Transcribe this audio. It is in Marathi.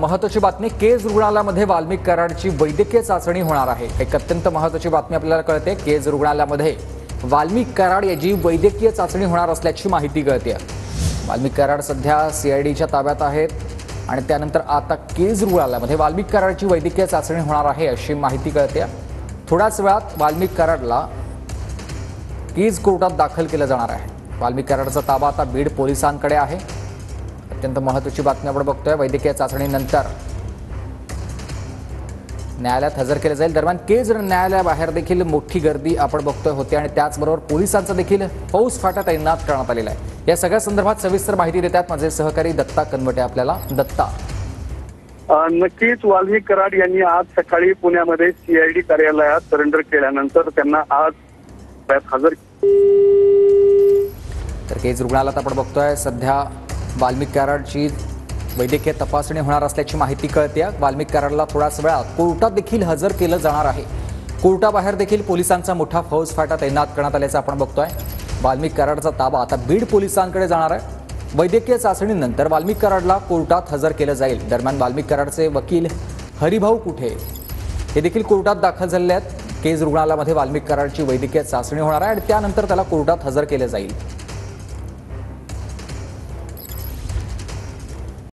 महत्त्वाची बातमी, केज रुग्णालयामध्ये वाल्मिक कराडची वैद्यकीय चाचणी होणार आहे। एक अत्यंत महत्त्वाची बातमी आपल्याला कळते। केज रुग्णालयामध्ये वाल्मिक कराड याची वैद्यकीय चाचणी होणार असल्याची माहिती कळते। वाल्मिक कराड सध्या सीआयडीच्या ताब्यात आहेत आणि त्यानंतर आता केज रुग्णालयामध्ये वाल्मिक कराडची वैद्यकीय चाचणी होणार आहे अशी माहिती कळते। थोड्याच वेळात वाल्मिक कराडला केज कोर्टात दाखल केलं जाणार आहे। वाल्मिक कराडचा ताबा आता बीड पोलिसांकडे आहे। अत्यंत महत्त्वाची बातमी आपण बघतोय। वैद्यकीय चाचणीनंतर न्यायालयात हजर केले जाईल। दरम्यान केज न्यायालयाबाहेर देखील मोठी गर्दी आपण बघतोय होते आणि त्याचबरोबर पोलिसांचा देखील फौज फाटा तैनात करण्यात आलेला आहे। या सगळ्या संदर्भात सविस्तर माहिती देतात माझे सहकारी दत्ता कनवटे आपल्याला। दत्ता, नक्कीच वाल्मिक कराड यांनी आज सकाळी पुण्यामध्ये सीआयडी कार्यालयात सरेंडर केल्यानंतर त्यांना आज हजर। तर केज रुग्णालयात आपण बघतोय सध्या वाल्मिक कराडची वैद्यकीय तपासणी होणार असल्याची माहिती कळते। वाल्मिक कराडला थोड्याच वेळात कोर्टात देखील हजर केलं जाणार आहे। कोर्टाबाहेर देखील पोलिसांचा मोठा फौज फाटा तैनात करण्यात आल्याचं आपण बघतोय। वाल्मिक कराडचा ताबा आता बीड पोलिसांकडे जाणार आहे। वैद्यकीय चाचणीनंतर वाल्मिक कराडला कोर्टात हजर केलं जाईल। दरम्यान वाल्मिक कराडचे वकील हरिभाऊ कुठे हे देखील कोर्टात दाखल झालेले आहेत। केज रुग्णालयामध्ये वाल्मिक कराडची वैद्यकीय चाचणी होणार आहे आणि त्यानंतर त्याला कोर्टात हजर केलं जाईल।